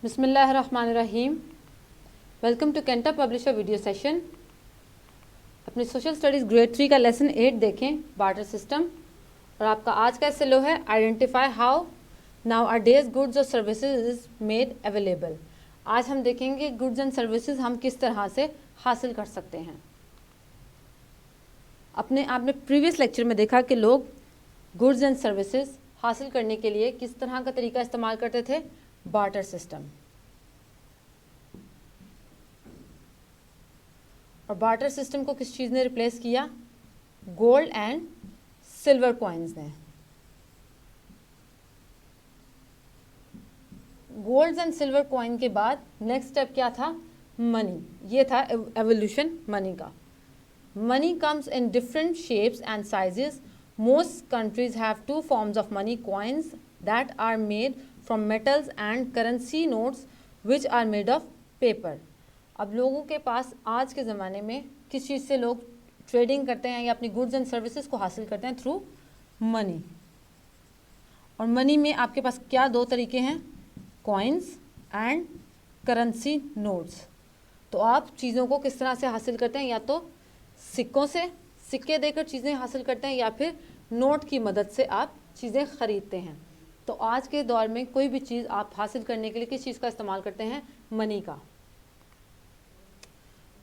बिस्मिल्लाहिर्रहमानिर्रहीम। Welcome to कैंटा publisher video session. अपने सोशल स्टडीज़ ग्रेड 3 का लेसन 8 देखें, बार्टर सिस्टम। और आपका आज का एस्से है identify how nowadays goods और सर्विसेज इज मेड अवेलेबल। आज हम देखेंगे गुड्स एंड सर्विसेज हम किस तरह से हासिल कर सकते हैं। आपने प्रीवियस लेक्चर में देखा कि लोग गुड्स एंड सर्विसेज हासिल करने के लिए किस तरह का तरीका इस्तेमाल करते थे, बार्टर सिस्टम। और बार्टर सिस्टम को किस चीज़ ने रिप्लेस किया? गोल्ड एंड सिल्वर कॉइन्स ने। गोल्ड एंड सिल्वर कॉइन के बाद नेक्स्ट स्टेप क्या था? मनी। ये था एवोल्यूशन मनी का। Money comes in different shapes and sizes. Most countries have two forms of money, coins that are made from metals and currency notes which are made of paper. अब लोगों के पास आज के ज़माने में किस चीज़ से लोग ट्रेडिंग करते हैं या अपनी गुड्स एंड सर्विसेज को हासिल करते हैं? Through money. और मनी में आपके पास क्या दो तरीके हैं? Coins and currency notes. तो आप चीज़ों को किस तरह से हासिल करते हैं? या तो सिक्कों से, सिक्के देकर चीज़ें हासिल करते हैं, या फिर नोट की मदद से आप चीज़ें ख़रीदते हैं। तो आज के दौर में कोई भी चीज़ आप हासिल करने के लिए किस चीज़ का इस्तेमाल करते हैं? मनी का।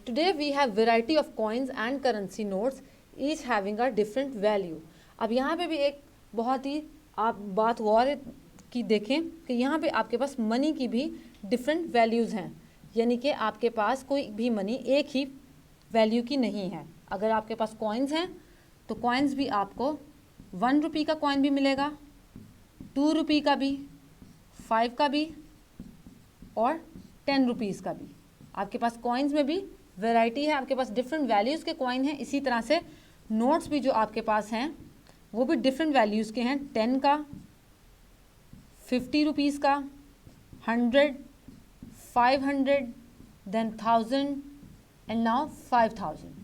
Today we have variety of coins and currency notes, each having a different value. अब यहाँ पे भी एक बहुत ही आप बात गौर की देखें कि यहाँ पे आपके पास मनी की भी डिफरेंट वैल्यूज़ हैं, यानी कि आपके पास कोई भी मनी एक ही वैल्यू की नहीं है। अगर आपके पास कॉइन्स हैं तो कॉइन्स भी आपको 1 रुपये का कॉइन भी मिलेगा, 2 रुपये का भी, 5 का भी और 10 रुपीज़ का भी। आपके पास कॉइन्स में भी वैरायटी है, आपके पास डिफरेंट वैल्यूज़ के कॉइन हैं। इसी तरह से नोट्स भी जो आपके पास हैं वो भी डिफरेंट वैल्यूज़ के हैं। 10 का, 50 रुपीज़ का, 100, 500, देन 1000 एंड नाउ 5000।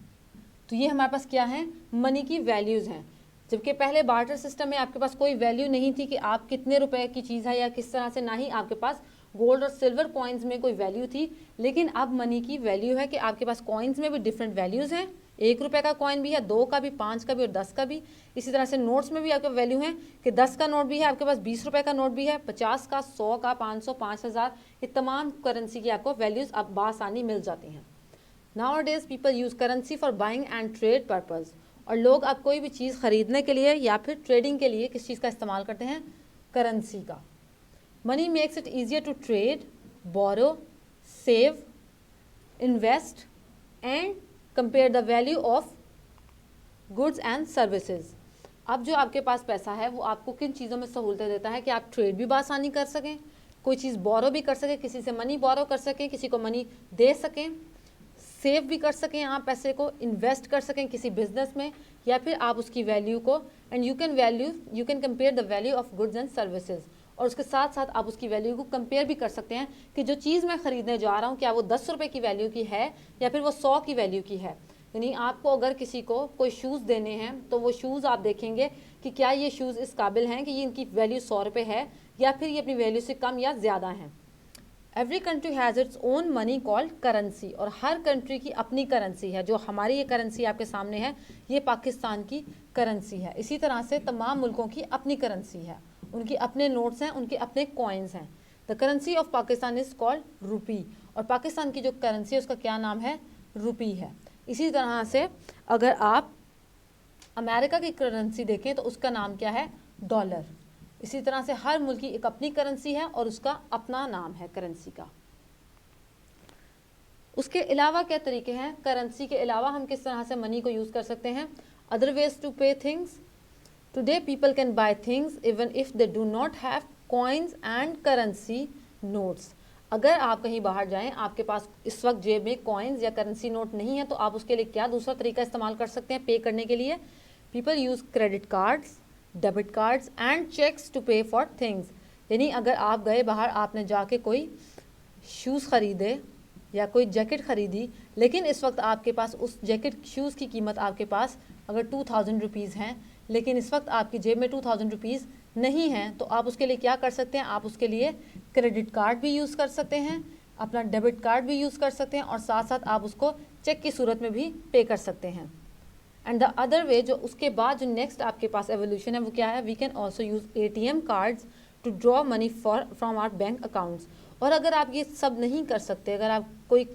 तो ये हमारे पास क्या है? मनी की वैल्यूज़ हैं। जबकि पहले बार्टर सिस्टम में आपके पास कोई वैल्यू नहीं थी कि आप कितने रुपए की चीज़ है या किस तरह से, ना ही आपके पास गोल्ड और सिल्वर कॉइन्स में कोई वैल्यू थी। लेकिन अब मनी की वैल्यू है कि आपके पास कॉइन्स में भी डिफरेंट वैल्यूज़ हैं। 1 रुपये का कॉइन भी है, 2 का भी, 5 का भी और 10 का भी। इसी तरह से नोट्स में भी आपके वैल्यू है कि 10 का नोट भी है आपके पास, 20 रुपये का नोट भी है, 50 का, 100 का, 500, 5000, ये तमाम करेंसी की आपको वैल्यूज़ अब बासानी मिल जाती हैं। Nowadays people use currency for buying and trade purpose। और लोग अब कोई भी चीज़ ख़रीदने के लिए या फिर ट्रेडिंग के लिए किस चीज़ का इस्तेमाल करते हैं? करेंसी का। Money makes it easier to trade, borrow, save, invest and compare the value of goods and services. अब जो आपके पास पैसा है वो आपको किन चीज़ों में सहूलतें देता है कि आप ट्रेड भी बासानी कर सकें, कोई चीज़ बोरो भी कर सकें, किसी से मनी बोरो कर सकें, किसी को मनी दे सकें, सेव भी कर सकें, आप पैसे को इन्वेस्ट कर सकें किसी बिजनेस में, या फिर आप उसकी वैल्यू को and you can compare the value of goods and services. और उसके साथ साथ आप उसकी वैल्यू को कंपेयर भी कर सकते हैं कि जो चीज़ मैं ख़रीदने जा रहा हूँ क्या वो 10 रुपये की वैल्यू की है या फिर वो 100 की वैल्यू की है। यानी आपको अगर किसी को कोई शूज़ देने हैं तो वो शूज़ आप देखेंगे कि क्या ये शूज़ इस काबिल हैं कि ये इनकी वैल्यू 100 रुपये है या फिर ये अपनी वैल्यू से कम या ज़्यादा हैं। Every country has its own money called currency. और हर कंट्री की अपनी करेंसी है। जो हमारी ये करेंसी आपके सामने है ये पाकिस्तान की करेंसी है। इसी तरह से तमाम मुल्कों की अपनी करेंसी है, उनके अपने नोट्स हैं, उनके अपने कॉइन्स हैं। The currency of Pakistan is called rupee. और पाकिस्तान की जो करेंसी है उसका क्या नाम है? रुपी है। इसी तरह से अगर आप अमेरिका की करेंसी देखें तो उसका नाम क्या है? डॉलर। इसी तरह से हर मुल्क की एक अपनी करेंसी है और उसका अपना नाम है करेंसी का। उसके अलावा क्या तरीके हैं? करेंसी के अलावा हम किस तरह से मनी को यूज़ कर सकते हैं? अदर वेज टू पे things. Today people can buy things even if they do not have coins and currency notes. अगर आप कहीं बाहर जाएं, आपके पास इस वक्त जेब में कॉइन्स या करेंसी नोट नहीं है, तो आप उसके लिए क्या दूसरा तरीका इस्तेमाल कर सकते हैं पे करने के लिए? People use credit cards, debit cards and cheques to pay for things. यानी अगर आप गए बाहर, आपने जाके कोई शूज़ ख़रीदे या कोई जैकेट ख़रीदी, लेकिन इस वक्त आपके पास उस जैकेट शूज़ की कीमत आपके पास अगर 2000 रुपीज़ हैं, लेकिन इस वक्त आपकी जेब में 2000 रुपीज़ नहीं हैं तो आप उसके लिए क्या कर सकते हैं, आप उसके लिए क्रेडिट कार्ड भी यूज़ कर सकते हैं, अपना डेबिट कार्ड भी यूज़ कर सकते हैं, और साथ साथ आप उसको चेक की सूरत में भी पे कर सकते हैं। एंड द अदर वे, जो उसके बाद जो नेक्स्ट आपके पास एवोल्यूशन है वो क्या है, we can also use ATM cards to draw money from our bank accounts. और अगर आप ये सब नहीं कर सकते, अगर आप कोई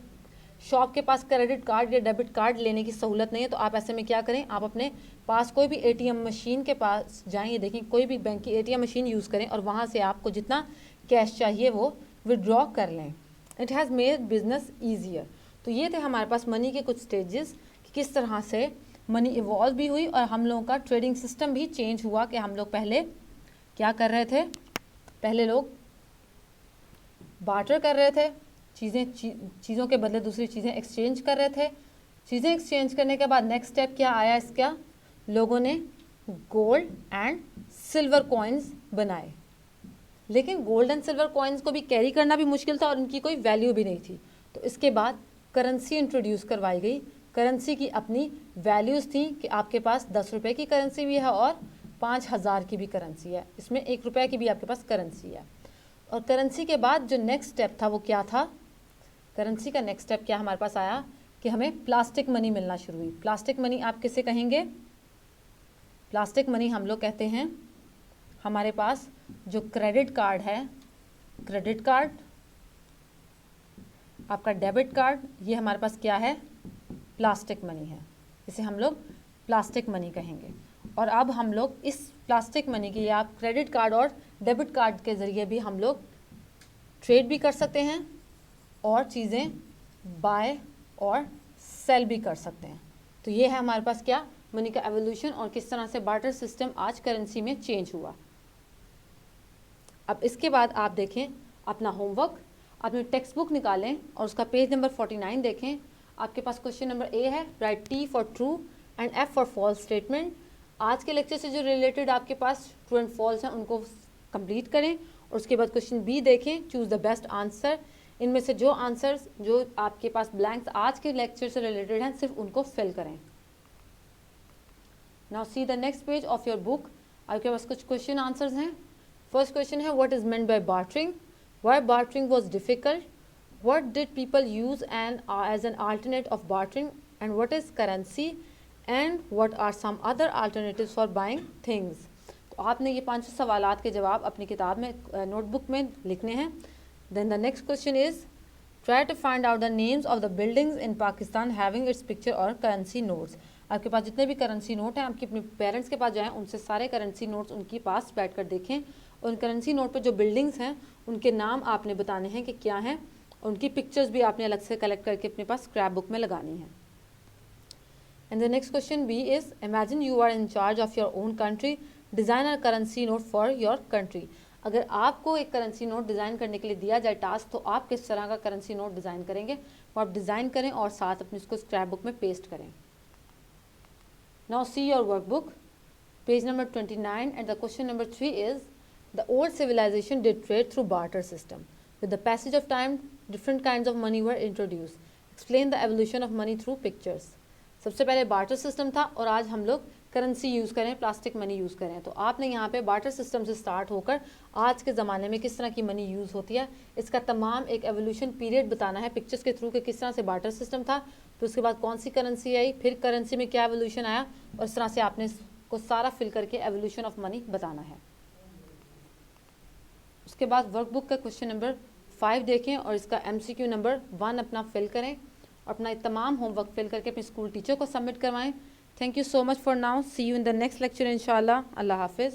शॉप के पास क्रेडिट कार्ड या डेबिट कार्ड लेने की सहूलत नहीं है, तो आप ऐसे में क्या करें, आप अपने पास कोई भी ATM मशीन के पास जाएं, ये देखें कोई भी बैंक की ATM मशीन यूज़ करें और वहाँ से आपको जितना कैश चाहिए वो विड्रॉ कर लें। It has made business easier. तो ये थे हमारे पास मनी के कुछ स्टेजेस कि किस तरह से मनी इवॉल्व भी हुई और हम लोगों का ट्रेडिंग सिस्टम भी चेंज हुआ। कि हम लोग पहले क्या कर रहे थे, पहले लोग बार्टर कर रहे थे, चीज़ों के बदले दूसरी चीज़ें एक्सचेंज कर रहे थे। चीज़ें एक्सचेंज करने के बाद नेक्स्ट स्टेप क्या आया इसका, लोगों ने गोल्ड एंड सिल्वर कॉइन्स बनाए। लेकिन गोल्ड एंड सिल्वर कॉइन्स को भी कैरी करना भी मुश्किल था और उनकी कोई वैल्यू भी नहीं थी। तो इसके बाद करेंसी इंट्रोड्यूस करवाई गई। करेंसी की अपनी वैल्यूज़ थी कि आपके पास 10 रुपये की करेंसी भी है और 5000 की भी करेंसी है, इसमें 1 रुपये की भी आपके पास करेंसी है। और करेंसी के बाद जो नेक्स्ट स्टेप था वो क्या था, करेंसी का नेक्स्ट स्टेप क्या हमारे पास आया कि हमें प्लास्टिक मनी मिलना शुरू हुई। प्लास्टिक मनी आप किसे कहेंगे, प्लास्टिक मनी हम लोग कहते हैं हमारे पास जो क्रेडिट कार्ड है, क्रेडिट कार्ड, आपका डेबिट कार्ड, ये हमारे पास क्या है, प्लास्टिक मनी है, इसे हम लोग प्लास्टिक मनी कहेंगे। और अब हम लोग इस प्लास्टिक मनी की या क्रेडिट कार्ड और डेबिट कार्ड के ज़रिए भी हम लोग ट्रेड भी कर सकते हैं और चीज़ें बाय और सेल भी कर सकते हैं। तो ये है हमारे पास क्या, मनी का एवोल्यूशन और किस तरह से बार्टर सिस्टम आज करेंसी में चेंज हुआ। अब इसके बाद आप देखें अपना होमवर्क, अपने टेक्स्ट बुक निकालें और उसका पेज नंबर 49 देखें। आपके पास क्वेश्चन नंबर A है, write T for true and F for false statement. आज के लेक्चर से जो रिलेटेड आपके पास ट्रू एंड फॉल्स हैं उनको कंप्लीट करें और उसके बाद क्वेश्चन B देखें, चूज़ द बेस्ट आंसर। इनमें से जो आंसर्स जो आपके पास ब्लैंक्स आज के लेक्चर से रिलेटेड हैं सिर्फ उनको फिल करें। Now see the next page of your book. आपके पास कुछ क्वेश्चन आंसर्स हैं। फर्स्ट क्वेश्चन है, what is meant by bartering, why bartering was difficult, what did people use and as an alternate of bartering, and what is currency, and what are some other alternatives for buying things. तो आपने ये 5 सवालात के जवाब अपनी किताब में notebook में लिखने हैं। Then the next question is, try to find out the names of the buildings in Pakistan having its picture और करेंसी नोट्स। आपके पास जितने भी करेंसी नोट हैं, आपके अपने पेरेंट्स के पास जाएं, उनसे सारे करेंसी नोट्स उनके पास बैठ कर देखें। उन करेंसी नोट पे जो बिल्डिंग्स हैं उनके नाम आपने बताने हैं कि क्या हैं, उनकी पिक्चर्स भी आपने अलग से कलेक्ट करके अपने पास स्क्रैप बुक में लगानी है। And the next question B is, imagine you are in charge of your own country, design a currency note for your country. अगर आपको एक करेंसी नोट डिज़ाइन करने के लिए दिया जाए टास्क, तो आप किस तरह का करेंसी नोट डिज़ाइन करेंगे, वो आप डिज़ाइन करें और साथ अपने उसको स्क्रैप बुक में पेस्ट करें। Now see your workbook, page number 29 and the question number 3 is, the old civilization did trade through barter system. With the passage of time, different kinds of money were introduced. Explain the evolution of money through pictures. सबसे पहले barter system था और आज हम लोग currency use करें, plastic money use करें। तो आपने यहाँ पे बार्टर सिस्टम से स्टार्ट होकर आज के ज़माने में किस तरह की मनी यूज़ होती है, इसका तमाम एक एवोल्यूशन पीरियड बताना है पिक्चर्स के थ्रू कि किस तरह से बार्टर सिस्टम था, फिर उसके बाद कौन सी करेंसी आई, फिर करेंसी में क्या एवोल्यूशन आया, और इस तरह से आपने को सारा फिल करके एवोल्यूशन ऑफ मनी बताना है। उसके बाद वर्कबुक का क्वेश्चन नंबर 5 देखें और इसका MCQ नंबर 1 अपना फिल करें और अपना तमाम होमवर्क फिल करके अपने स्कूल टीचर को सबमिट करवाएं। Thank you so much for now, see you in the next lecture इंशाल्लाह। अल्लाह हाफिज़।